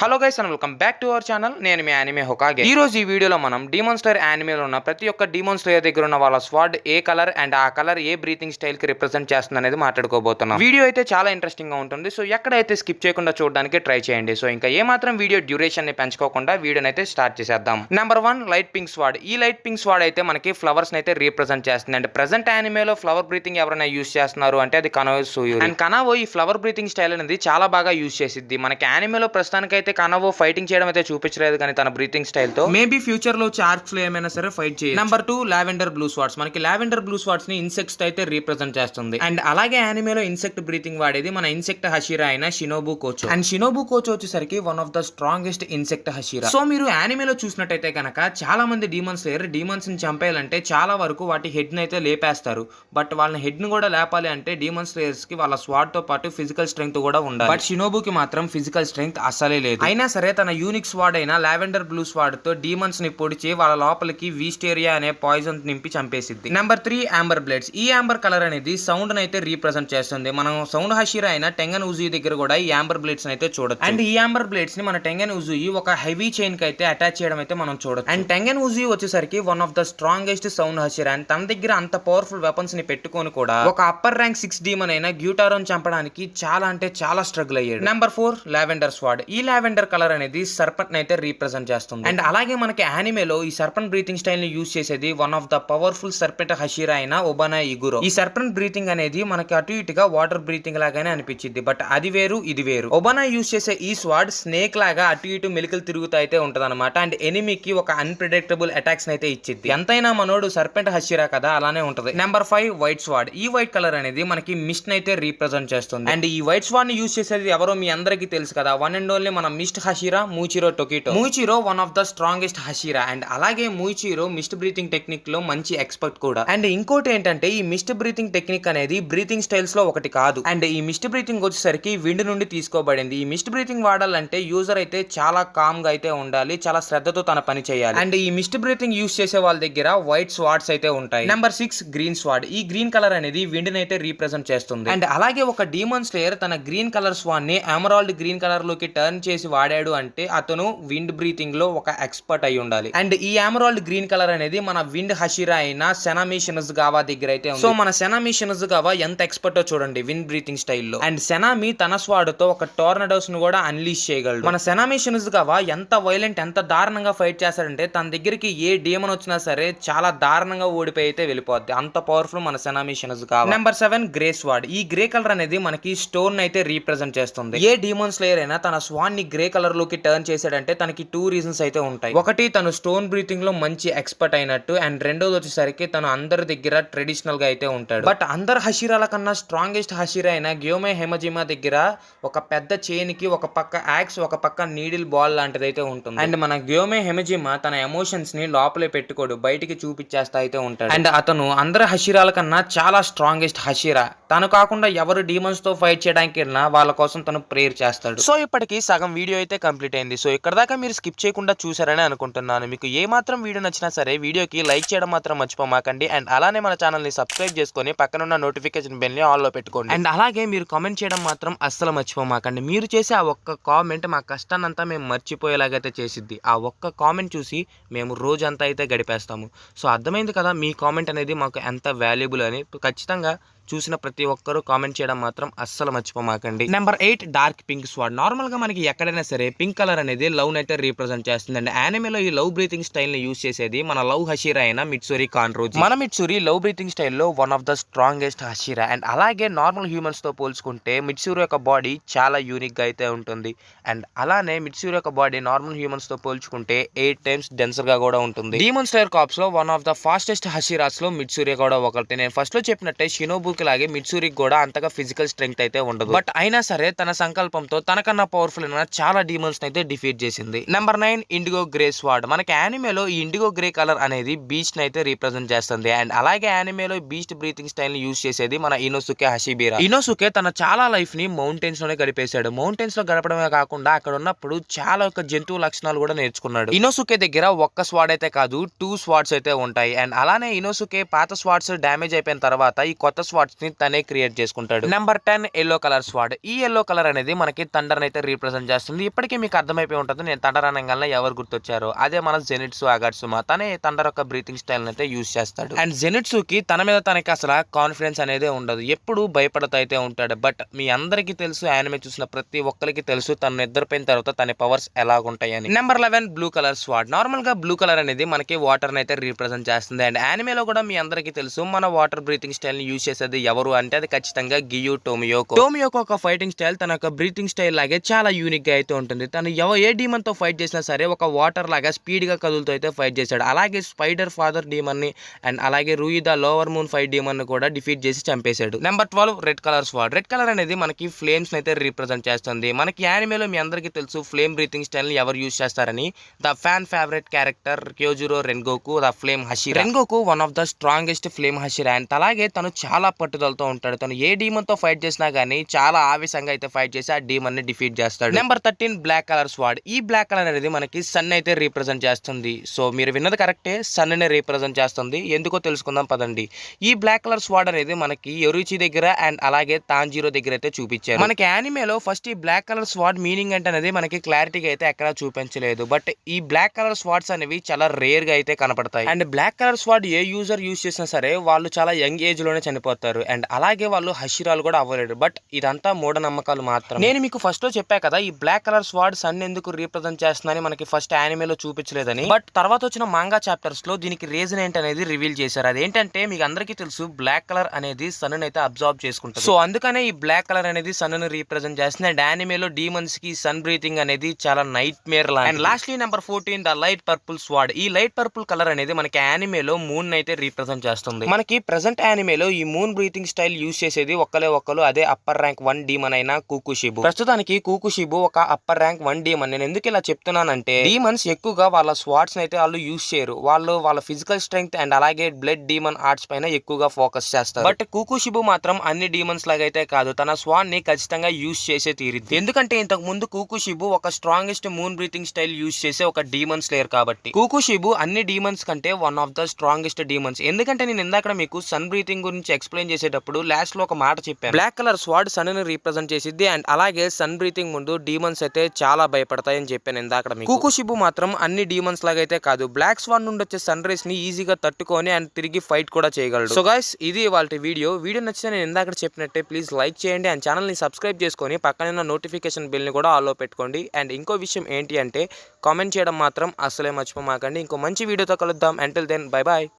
Hello guys and welcome back to our channel. నేను మీ anime హోకాగే. ఈ రోజు ఈ వీడియోలో మనం డీమన్ స్లేయర్ యానిమేలో ఉన్న ప్రతి ఒక్క డీమన్ స్లేయర్ దగ్గర ఉన్న వాళ్ళ స్వాడ్ ఏ కలర్ అండ్ ఆ కలర్ ఏ బ్రీతింగ్ స్టైల్ కి రిప్రజెంట్ చేస్తుంది అనేది మాట్లాడుకోబోతున్నాం. వీడియో అయితే చాలా ఇంట్రెస్టింగ్ గా ఉంటుంది. సో ఎక్కడైతే స్కిప్ చేయకుండా చూడడానికి ట్రై చేయండి. సో ఇంకా ఏ మాత్రం వీడియో డ్యూరేషన్ ని పెంచుకోకుండా వీడియోని అయితే స్టార్ట్ చేసేద్దాం. Number 1 light pink sword. ఈ లైట్ పింక్ స్వాడ్ అయితే మనకి ఫ్లవర్స్ అయితే రిప్రజెంట్ చేస్తుంది. అండ్ ప్రెసెంట్ యానిమేలో ఫ్లవర్ బ్రీతింగ్ ఎవరైనా యూస్ చేస్తున్నారు అంటే అది కనవో సుయూరి. అండ్ కనవో ఈ ఫ్లవర్ బ్రీతింగ్ స్టైల్ అనేది చాలా బాగా యూస్ చేసిద్ది. మనకి యానిమేలో ప్రస్తుతానికి అయితే కనవో ఫైటింగ్ చేయడం అయితే చూపించలేదు కానీ తన బ్రీతింగ్ స్టైల్ తో మేబీ ఫ్యూచర్ లో ఆర్క్స్ లో ఏమైనా సరే ఫైట్ చేయొచ్చు. Number 2 lavender blue స్వాడ్స్. మనకి లావెండర్ బ్లూ స్వాడ్స్ ని ఇన్సెక్ట్స్ అయితే రిప్రజెంట్ చేస్తుంది. అండ్ అలాగే యానిమేలో ఇన్సెక్ట్ బ్రీతింగ్ వాడేది మన ఇన్సెక్ట్ హషీరా అయిన Shinobu Kocho. And Shinobu Kocho వచ్చేసరికి one of the strongest insect Hashira. So మీరు యానిమేలో చూసినట్టయితే కనుక చాలా మంది డీమన్స్ లేరు. డీమన్స్ ని చంపేయాలంటే చాలా వరకు వాటి హెడ్ ని అయితే లేపేస్తారు. బట్ వాళ్ళ హెడ్ ని కూడా లేపాలి అంటే డీమన్స్ లేయర్స్ కి వాళ్ళ స్వాడ్ తో పాటు ఫిజికల్ స్ట్రెంగ్త్ కూడా ఉండాలి. బట్ షినోబుకి మాత్రం ఫిజికల్ స్ట్రెంగ్త్ అసలే లేదు. అయినా సరే తన యూనిక్ స్వాడ్ అయిన లావెండర్ బ్లూ స్వాడ్ తో డీమన్స్ ని పొడిచి వాళ్ళ లోపలికి వీస్టేరియా అనే పాయిజన్ నింపి చంపేసిద్ది. Number 3 Amber blades. ఈ యాంబర్ కలర్ అనేది సౌండ్ అయితే రీప్రజెంట్ చేస్తుంది. మనం సౌండ్ హషీరా అయిన టెంగన్ ఉజుయి దగ్గర కూడా ఈ యాంబర్ బ్లేడ్స్ అయితే చూడొచ్చు. అండ్ ఈ యాంబర్ బ్లేడ్స్ ని మన టెంగన్ ఉజుయి ఒక హెవీ చైన్ కి అయితే అటాచ్ చేయడం అయితే మనం చూడొచ్చు. అండ్ టెంగన్ ఉజుయి వచ్చేసరికి one of the strongest sound Hashira. And తన దగ్గర అంత పవర్ఫుల్ వెపన్స్ ని పెట్టుకొని కూడా ఒక అప్పర్ ర్యాంక్ 6 డీమన్ అయిన గ్యూటారోన్ చంపడానికి చాలా అంటే చాలా స్ట్రగుల్ అయ్యాడు. Number 4 lavender sword. ఈ లావెండర్ కలర్ అనేది సర్పెంట్ అయితే రీప్రజెంట్ చేస్తుంది. అండ్ అలాగే మనకి యానిమేలో ఈ సర్పెంట్ బ్రీతింగ్ స్టైల్ ని యూజ్ చేసేది one of the powerful serpent Hashira అయిన ఒబానా ఇగురో. ఈ సర్పెంట్ బ్రీతింగ్ అనేది మనకి అటు ఇటుగా వాటర్ బ్రీతింగ్ లాగానే అనిపించింది. బట్ అది వేరు ఇది వేరు. ఒబానా యూజ్ చేసే ఈ స్వాడ్ స్నేక్ లాగా అటు ఇటు మెలికలు తిరుగుతూ అయితే ఉంటది అనమాట. అండ్ ఎనిమికి ఒక అన్ప్రెడిక్టబుల్ అటాక్స్ అయితే ఇచ్చింది. ఎంతైనా మనోడు సర్పెంట్ హషీరా కదా అలానే ఉంటది. Number 5 white sword. ఈ వైట్ కలర్ అనేది మనకి మిస్ట్ అయితే రీప్రజెంట్ చేస్తుంది. అండ్ ఈ వైట్ స్వాడ్ ని యూజ్ చేసేది ఎవరో మీ అందరికీ తెలుసు కదా, వన్ అండ్ ఓన్లీ మన mist Hashira Muichiro Tokito. Muichiro one of the strongest Hashira. And అలాగే మూచిరో మిస్ట్ బ్రీతింగ్ టెక్నిక్ లో మంచి ఎక్స్పర్ట్ కూడా. అండ్ ఇంకోటి ఏంటంటే ఈ మిస్ట్ బ్రీతింగ్ టెక్నిక్ అనేది బ్రీతింగ్ స్టైల్స్ లో ఒకటి కాదు. అండ్ ఈ మిస్ట్ బ్రీతింగ్ వచ్చేసరికి విండ్ నుండి తీసుకోబడింది. ఈ మిస్ట్ బ్రీతింగ్ వాడాలంటే యూజర్ అయితే చాలా కామ్ గా అయితే ఉండాలి, చాలా శ్రద్ధతో తన పని చేయాలి. అండ్ ఈ మిస్ట్ బ్రీతింగ్ యూజ్ చేసే వాళ్ళ దగ్గర వైట్ స్వాడ్స్ అయితే ఉంటాయి. Number 6 green sword. ఈ గ్రీన్ కలర్ అనేది విండ్ అయితే రీప్రజెంట్ చేస్తుంది. అండ్ అలాగే ఒక డీమన్ స్లేయర్ తన గ్రీన్ కలర్ స్వాడ్ ని ఎమరాల్డ్ గ్రీన్ కలర్ లోకి టర్న్ చేసి వాడాడు అంటే అతను విండ్ బ్రీతింగ్ లో ఒక ఎక్స్పర్ట్ అయి ఉండాలి. అండ్ ఈ ఎమరాల్డ్ గ్రీన్ కలర్ అనేది మన విండ్ హషీరా అయిన సెనామి షినజుగావా దగ్గర అయితే ఉంది. సో మన సెనామి షినజుగావా ఎంత ఎక్స్పర్ట్ చూడండి విండ్ బ్రీతింగ్ స్టైల్లో. అండ్ సెనామి తన స్వాడ్ తో ఒక టోర్నడోస్ ను కూడా అన్లీష్ చేయగలడు. మన సెనామి షినజుగావా ఎంత వైలెంట్ ఎంత దారుణంగా ఫైట్ చేస్తాడంటే తన దగ్గరికి ఏ డీమన్ వచ్చినా సరే చాలా దారుణంగా ఓడిపోయి అయితే వెళ్ళిపోద్ది. అంత పవర్ఫుల్ మన సెనామి షినజుగావా. Number 7 grey స్వాడ్. ఈ గ్రే కలర్ అనేది మనకి స్టోన్ అయితే రీప్రజెంట్ చేస్తుంది. ఏ డీమన్ స్లేయర్ అయినా తన స్వాడ్ ని గ్రే కలర్ లోకి టర్న్ చేసాడంటే తనకి 2 రీజన్స్ అయితే ఉంటాయి. ఒకటి తను స్టోన్ బ్రీతింగ్ లో మంచి ఎక్స్పర్ట్ అయినట్టు. అండ్ రెండోది వచ్చేసరికి తను అందరి దగ్గర ట్రెడిషనల్ గా అయితే ఉంటాడు. బట్ అందరు హషీరాల కన్నా స్ట్రాంగెస్ట్ హషీరా అయిన గ్యోమే హెమజిమా దగ్గర ఒక పెద్ద చైన్ కి ఒక పక్క యాక్స్ ఒక పక్క నీడిల్ బాల్ లాంటిది అయితే ఉంటుంది. అండ్ మన గ్యోమే హెమజిమా తన ఎమోషన్స్ ని లోపలే పెట్టుకోడు, బయటికి చూపించేస్తా అయితే ఉంటాడు. అండ్ అతను అందరు హషీరాల కన్నా చాలా స్ట్రాంగెస్ట్ హషీరా. తను కాకుండా ఎవరు డీమన్స్ తో ఫైట్ చేయడానికి వెళ్ళినా వాళ్ళ కోసం తను ప్రేయర్ చేస్తాడు. సో ఇప్పటికి సగం వీడియో అయితే కంప్లీట్ అయింది. సో ఇక్కడ దాకా మీరు స్కిప్ చేయకుండా చూసారని అనుకుంటున్నాను. మీకు ఏ మాత్రం వీడియో నచ్చినా సరే వీడియోకి లైక్ చేయడం మాత్రం మర్చిపోమాకండి. అండ్ అలానే మన ఛానల్ ని సబ్స్క్రైబ్ చేసుకొని పక్కనున్న నోటిఫికేషన్ బెల్ ని ఆల్ లో పెట్టుకోండి. అండ్ అలాగే మీరు కామెంట్ చేయడం మాత్రం అస్సలు మర్చిపోమాకండి. మీరు చేసే ఆ ఒక్క కామెంట్ మా కష్టాన్నంతా మేము మర్చిపోయేలాగైతే చేసిద్ది. ఆ ఒక్క కామెంట్ చూసి మేము రోజంతా అయితే గడిపేస్తాము. సో అర్థమైంది కదా మీ కామెంట్ అనేది మాకు ఎంత వాల్యుబుల్ అని. ఖచ్చితంగా చూసిన ప్రతి ఒక్కరూ కామెంట్ చేయడం మాత్రం అస్సలు మర్చిపోమాకండి. Number 8 dark pink sword. Normal గా మనకి ఎక్కడైనా సరే పింక్ కలర్ అనేది లవ్ అయితే రీప్రజెంట్ చేస్తుంది. అండ్ యానిమేలో ఈ లవ్ బ్రీతింగ్ స్టైల్ ని యూజ్ చేసేది మన లవ్ హషీరా అయిన మిట్సురి కాన్రోజి. మన మిట్సురి లవ్ బ్రీతింగ్ స్టైల్లో one of the strongest Hashira. And అలాగే నార్మల్ హ్యూమన్స్ తో పోల్చుకుంటే మిట్సురి యొక్క బాడీ చాలా యూనిక్ గా అయితే ఉంటుంది. అండ్ అలానే మిట్సురి యొక్క బాడీ నార్మల్ హ్యూమన్స్ తో పోల్చుకుంటే 8 టైమ్స్ డెన్సర్ గా కూడా ఉంటుంది. డీమన్ స్లేయర్ కార్ప్స్ లో వన్ ఆఫ్ ద ఫాస్టెస్ట్ హషీరాస్ లో మిట్సురి కూడా ఒకటి. నేను ఫస్ట్ లో చెప్పినట్టే షినోబు లాగే మిట్సురికి కూడా అంతగా ఫిజికల్ స్ట్రెంగ్త్ అయితే ఉండదు. బట్ అయినా సరే తన సంకల్పంతో తనకన్నా పవర్ఫుల్ అయిన చాలా డీమన్స్ అయితే డిఫీట్ చేసింది. Number 9 indigo grey sword. మనకి యానిమేలో ఈ ఇండిగో గ్రే కలర్ అనేది బీస్ట్ అయితే రీప్రజెంట్ చేస్తుంది. అండ్ అలాగే యానిమేలో బీస్ట్ బ్రీతింగ్ స్టైల్ ని యూజ్ చేసేది మన ఇనోసుకే హషిబిరా. ఇనోసుకే తన చాలా లైఫ్ ని మౌంటైన్స్ లోనే గడిపేశాడు. మౌంటైన్స్ లో గడపడమే కాకుండా అక్కడ ఉన్నప్పుడు చాలా జంతువు లక్షణాలు కూడా నేర్చుకున్నాడు. ఇనోసుకే దగ్గర ఒక్క స్వాడ్ అయితే కాదు 2 స్వాడ్స్ అయితే ఉంటాయి. అండ్ అలానే ఇనోసుకే పాత స్వాడ్స్ డ్యామేజ్ అయిపోయిన తర్వాత ఈ కొత్త స్వాడ్ స్వాడ్స్ ని తనే క్రియేట్ చేసుకుంటాడు. Number 10 yellow colour sword. ఈ ఎల్లో కలర్ అనేది మనకి థండర్ అయితే రీప్రజెంట్ చేస్తుంది. ఇప్పటికీ మీకు అర్థమైపోయి ఉంటుంది నేను థండర్ అనగానే ఎవరు గుర్తొచ్చారో, అదే మన జెనిట్సు అగాట్సుమా. తనే థండర్ యొక్క బ్రీతింగ్ స్టైల్ అయితే యూజ్ చేస్తాడు. అండ్ జెనిట్సుకి తన మీద తనకి అసలు కాన్ఫిడెన్స్ అనేది ఉండదు, ఎప్పుడు భయపడుతూ అయితే ఉంటాడు. బట్ మీ అందరికీ తెలుసు, యానిమే చూసిన ప్రతి ఒక్కరికి తెలుసు తను నిద్రపోయిన తర్వాత తన పవర్స్ ఎలాగుంటాయని. Number 11 blue colour sword. Normal గా బ్లూ కలర్ అనేది మనకి వాటర్ అయితే రీప్రజెంట్ చేస్తుంది. అండ్ యానిమేలో కూడా మీ అందరికీ తెలుసు మన వాటర్ బ్రీతింగ్ స్టైల్ ని యూజ్ చేసేది ఎవరు అంటే అది ఖచ్చితంగా గియు టోమియోకో. టోమియోకో ఒక ఫైటింగ్ స్టైల్ తన యొక్క బ్రీతింగ్ స్టైల్ లాగే చాలా యూనిక్ గా అయితే ఉంటుంది. తను ఏ డీమన్ తో ఫైట్ చేసినా సరే ఒక వాటర్ లాగా స్పీడ్ గా కదులుతూ అయితే ఫైట్ చేశాడు. అలాగే స్పైడర్ ఫాదర్ డీమన్ ని అండ్ అలాగే Rui the lower moon fight demon ని కూడా డిఫీట్ చేసి చంపేశాడు. Number 12 red colour sword. Red colour అనేది మనకి ఫ్లేమ్స్ అయితే రీప్రజెంట్ చేస్తుంది. మనకి యానిమేలో మీ అందరికీ తెలుసు ఫ్లేమ్ బ్రీతింగ్ స్టైల్ ని ఎవరు యూజ్ చేస్తారని. The fan favourite character Kyojuro Rengoku the flame Hashira. Rengoku one of the strongest flame Hashira. And అలాగే తను చాలా పట్టుదలతో ఉంటాడు. తను ఏ డీమన్ తో ఫైట్ చేసినా గానీ చాలా ఆవేశంగా అయితే ఫైట్ చేసి ఆ డీమన్ ని డిఫీట్ చేస్తాడు. Number 13 black colour sword. ఈ బ్లాక్ కలర్ అనేది మనకి సన్ అయితే రీప్రజెంట్ చేస్తుంది. సో మీరు విన్నది కరెక్టే, సన్ ని రీప్రజెంట్ చేస్తుంది. ఎందుకో తెలుసుకుందాం పదండి. ఈ బ్లాక్ కలర్ స్వాడ్ అనేది మనకి ఎరుచి దగ్గర అండ్ అలాగే తాంజీరో దగ్గర అయితే చూపించారు. మనకి యానిమేలో ఫస్ట్ ఈ బ్లాక్ కలర్ స్వాడ్ మీనింగ్ అంటే అనేది మనకి క్లారిటీగా అయితే ఎక్కడా చూపించలేదు. బట్ ఈ బ్లాక్ కలర్ స్వాడ్స్ అనేవి చాలా రేర్ గా అయితే కనపడతాయి. అండ్ బ్లాక్ కలర్ స్వాడ్ ఏ యూజర్ యూజ్ చేసినా సరే వాళ్ళు చాలా యంగ్ ఏజ్ లోనే చనిపోతారు. అండ్ అలాగే వాళ్ళు హషిరాలు కూడా అవ్వలేరు. బట్ ఇదంతా మూఢనమ్మకాలు మాత్రం. నేను మీకు ఫస్ట్ లో చెప్పా కదా ఈ బ్లాక్ కలర్ స్వాడ్ సన్ ఎందుకు రీప్రజెంట్ చేస్తుందని మనకి ఫస్ట్ యానిమేలో చూపించలేదని. బట్ తర్వాత వచ్చిన మాంగా చాప్టర్స్ లో దీనికి రీజన్ ఏంటనేది రివీల్ చేశారు. అదేంటంటే మీకు అందరికీ తెలుసు బ్లాక్ కలర్ అనేది సన్ అయితే అబ్జార్బ్ చేసుకుంటుంది. సో అందుకనే ఈ బ్లాక్ కలర్ అనేది సన్ ని రీప్రజెంట్ చేస్తుంది. అండ్ యానిమేలో డీమన్స్ కి సన్ బ్రీతింగ్ అనేది చాలా నైట్ మేర్ లా. And lastly number 14 the light purple sword. ఈ లైట్ పర్పుల్ కలర్ అనేది మనకి యానిమేలో మూన్ అయితే రీప్రజెంట్ చేస్తుంది. మనకి ప్రెసెంట్ యానిమేలో ఈ మూన్ బ్రీతింగ్ స్టైల్ యూజ్ చేసేది ఒక్కరు అదే అప్పర్ ర్యాంక్ 1 డీమన్ అయిన కుకుషిబు. ప్రస్తుతానికి కుకుషిబు ఒక అప్పర్ ర్యాంక్ 1 డీమన్. నేను ఎందుకు ఇలా చెప్తున్నానంటే డీమన్స్ ఎక్కువగా వాళ్ళ స్వాడ్స్ అయితే వాళ్ళు యూజ్ చేయరు. వాళ్ళు వాళ్ళ ఫిజికల్ స్ట్రెంగ్త్ అండ్ అలాగే బ్లడ్ డీమన్ ఆర్ట్స్ పైన ఎక్కువగా ఫోకస్ చేస్తారు. బట్ కుకుషిబు మాత్రం అన్ని డీమన్స్ లాగా అయితే కాదు, తన స్వాడ్ ని ఖచ్చితంగా యూజ్ చేసే తీరిద్ది. ఎందుకంటే ఇంతకు ముందు కుకుషిబు ఒక strongest moon breathing style use చేసే ఒక డీమన్ స్లేయర్ కాబట్టి కుకుషిబు అన్ని డీమన్స్ కంటే one of the strongest demons. ఎందుకంటే నేను ఇందాక మీకు సన్ బ్రీతింగ్ గురించి ఎక్స్ప్లెయిన్ చేసేటప్పుడు లాస్ట్ లో ఒక మాట చెప్పాను. బ్లాక్ కలర్ స్వాడ్ సన్ ని రీప్రజెంట్ చేసిద్ది అండ్ అలాగే సన్ బ్రీతింగ్ ముందు డీమన్స్ అయితే చాలా భయపడతాయని చెప్పాను ఇందాక మీకు. కుకుషిబు మాత్రం అన్ని డీమన్స్ లాగా అయితే కాదు, బ్లాక్ స్వాడ్ నుండి వచ్చే సన్ రేస్ ని ఈజీగా తట్టుకొని అండ్ తిరిగి ఫైట్ కూడా చేయగలడు. సో గైస్ ఇది వాళ్ళ వీడియో నచ్చితే నేను ఇందాక చెప్పినట్టే ప్లీజ్ లైక్ చేయండి అండ్ ఛానల్ ని సబ్స్క్రైబ్ చేసుకొని పక్కన ఉన్న నోటిఫికేషన్ బిల్ ని కూడా ఆల్లో పెట్టుకోండి. అండ్ ఇంకో విషయం ఏంటి అంటే కామెంట్ చేయడం మాత్రం అసలే మర్చిపోమాకండి. ఇంకో మంచి వీడియోతో కలుద్దాం. Until then bye bye.